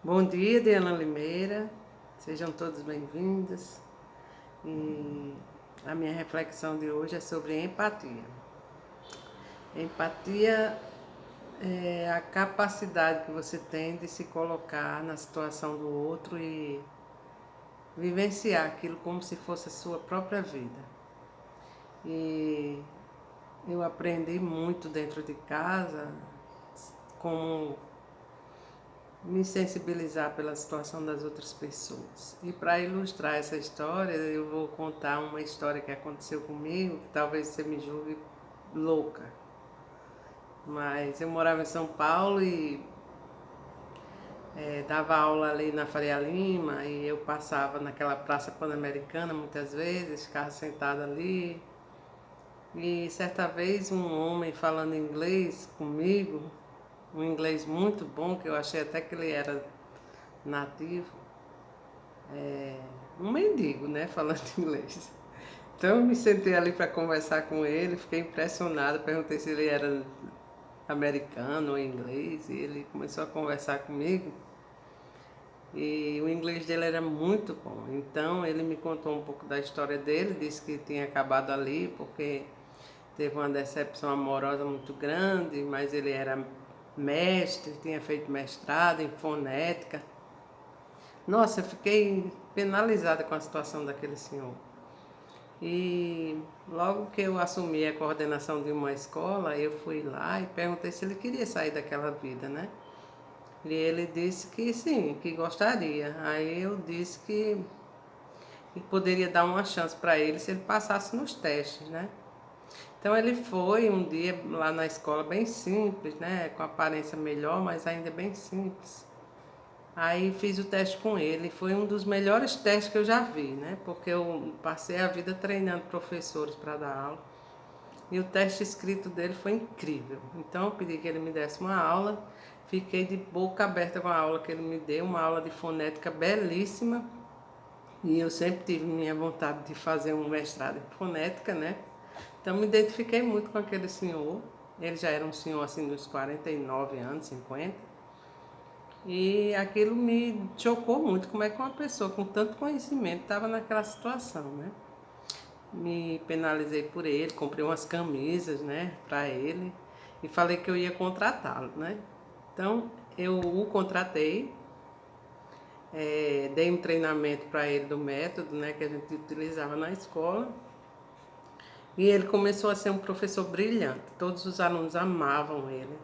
Bom dia, Diana Limeira. Sejam todos bem-vindos. E a minha reflexão de hoje é sobre empatia. Empatia é a capacidade que você tem de se colocar na situação do outro e vivenciar aquilo como se fosse a sua própria vida. E eu aprendi muito dentro de casa como me sensibilizar pela situação das outras pessoas. E para ilustrar essa história, eu vou contar uma história que aconteceu comigo, que talvez você me julgue louca. Mas eu morava em São Paulo e dava aula ali na Faria Lima e eu passava naquela Praça Pan-Americana muitas vezes, ficava sentada ali. E certa vez um homem falando inglês comigo, um inglês muito bom, que eu achei até que ele era nativo, um mendigo, né, falando inglês. Então eu me sentei ali para conversar com ele, fiquei impressionada, perguntei se ele era americano ou inglês, e ele começou a conversar comigo. E o inglês dele era muito bom. Então ele me contou um pouco da história dele, disse que tinha acabado ali porque teve uma decepção amorosa muito grande, mas ele era mestre, tinha feito mestrado em fonética. Nossa, eu fiquei penalizada com a situação daquele senhor. E logo que eu assumi a coordenação de uma escola, eu fui lá e perguntei se ele queria sair daquela vida, né? E ele disse que sim, que gostaria. Aí eu disse que poderia dar uma chance para ele se ele passasse nos testes, né? Então ele foi um dia lá na escola bem simples, né? Com aparência melhor, mas ainda bem simples. Aí fiz o teste com ele, foi um dos melhores testes que eu já vi, né? Porque eu passei a vida treinando professores para dar aula. E o teste escrito dele foi incrível. Então eu pedi que ele me desse uma aula, fiquei de boca aberta com a aula que ele me deu, uma aula de fonética belíssima. E eu sempre tive minha vontade de fazer um mestrado em fonética, né? Então me identifiquei muito com aquele senhor. Ele já era um senhor assim dos 49 anos, 50. E aquilo me chocou muito, como é que uma pessoa com tanto conhecimento estava naquela situação, né? Me penalizei por ele, comprei umas camisas, né, para ele e falei que eu ia contratá-lo, né? Então eu o contratei, dei um treinamento para ele do método, né, que a gente utilizava na escola e ele começou a ser um professor brilhante. Todos os alunos amavam ele.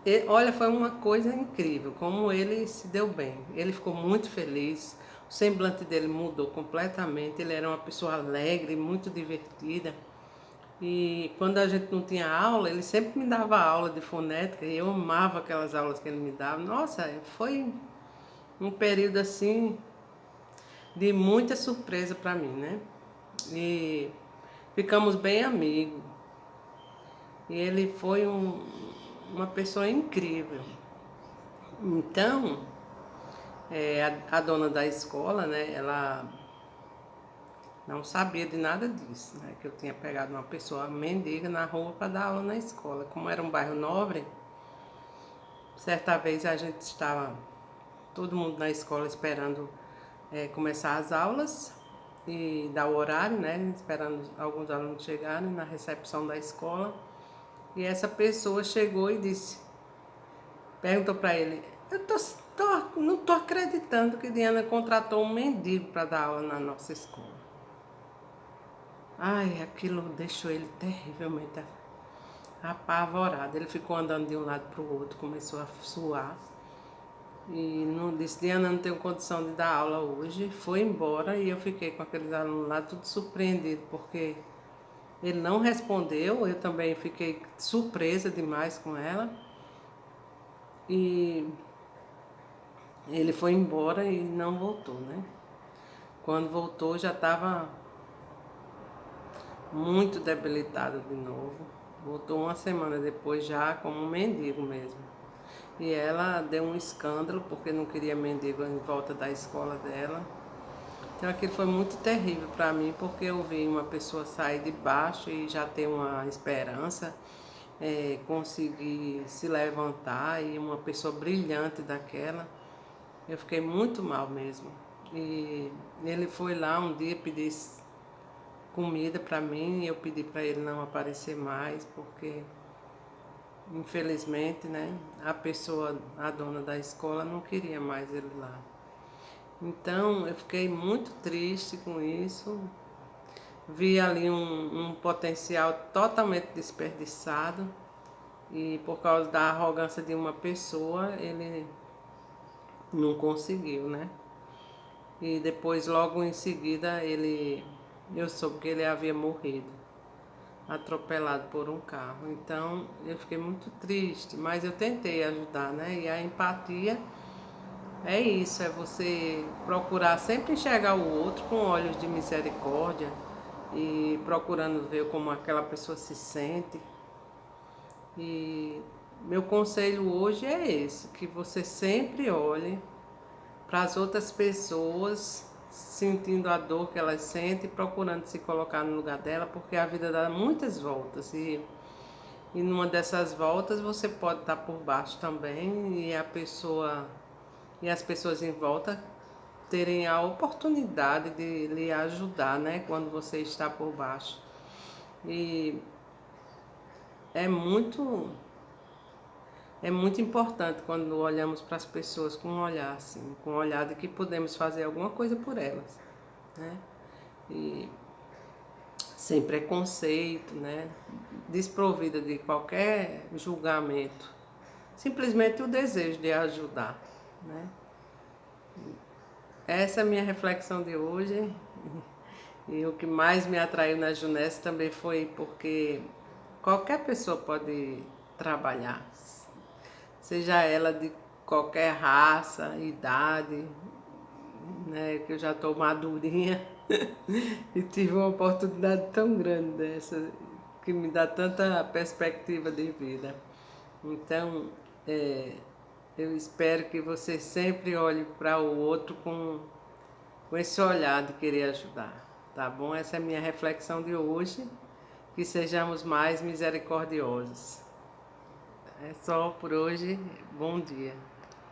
E, olha, foi uma coisa incrível, como ele se deu bem. Ele ficou muito feliz, o semblante dele mudou completamente. Ele era uma pessoa alegre, muito divertida. E quando a gente não tinha aula, ele sempre me dava aula de fonética e eu amava aquelas aulas que ele me dava. Nossa, foi um período assim de muita surpresa para mim, né? E ficamos bem amigos. E ele foi uma pessoa incrível. Então, a dona da escola, né, ela não sabia de nada disso, né? Que eu tinha pegado uma pessoa mendiga na rua para dar aula na escola. Como era um bairro nobre, certa vez a gente estava todo mundo na escola esperando começar as aulas e dar o horário, né? Esperando alguns alunos chegarem na recepção da escola. E essa pessoa chegou e disse, perguntou para ele, não tô acreditando que Diana contratou um mendigo para dar aula na nossa escola. Ai, aquilo deixou ele terrivelmente apavorado. Ele ficou andando de um lado para o outro, começou a suar. E não disse, Diana, não tenho condição de dar aula hoje. Foi embora e eu fiquei com aqueles alunos lá tudo surpreendido, porque ele não respondeu, eu também fiquei surpresa demais com ela. E ele foi embora e não voltou, né? Quando voltou já estava muito debilitado de novo. Voltou uma semana depois já como um mendigo mesmo. E ela deu um escândalo porque não queria mendigo em volta da escola dela. Então aquilo foi muito terrível para mim, porque eu vi uma pessoa sair de baixo e já ter uma esperança, conseguir se levantar, e uma pessoa brilhante daquela Eu fiquei muito mal mesmo. E ele foi lá um dia pedir comida para mim e eu pedi para ele não aparecer mais, porque infelizmente, né, a dona da escola não queria mais ele lá. Então eu fiquei muito triste com isso. Vi ali um potencial totalmente desperdiçado e por causa da arrogância de uma pessoa, ele não conseguiu, né? E depois, logo em seguida, eu soube que ele havia morrido, atropelado por um carro. Então, eu fiquei muito triste, mas eu tentei ajudar, né? E a empatia é isso, é você procurar sempre enxergar o outro com olhos de misericórdia e procurando ver como aquela pessoa se sente. E meu conselho hoje é esse, que você sempre olhe para as outras pessoas, sentindo a dor que elas sentem, procurando se colocar no lugar dela, porque a vida dá muitas voltas e numa dessas voltas você pode estar por baixo também e as pessoas em volta terem a oportunidade de lhe ajudar, né, quando você está por baixo. E é muito é muito importante quando olhamos para as pessoas com um olhar assim, com um olhar de que podemos fazer alguma coisa por elas, né? E sem preconceito, né? Desprovida de qualquer julgamento, simplesmente o desejo de ajudar, né? Essa é a minha reflexão de hoje. E o que mais me atraiu na Junesse também foi porque qualquer pessoa pode trabalhar, seja ela de qualquer raça, idade, né? Que eu já estou madurinha e tive uma oportunidade tão grande dessa, que me dá tanta perspectiva de vida. Então, eu espero que você sempre olhe para o outro com esse olhar de querer ajudar, tá bom? Essa é a minha reflexão de hoje, que sejamos mais misericordiosos. É só por hoje, bom dia.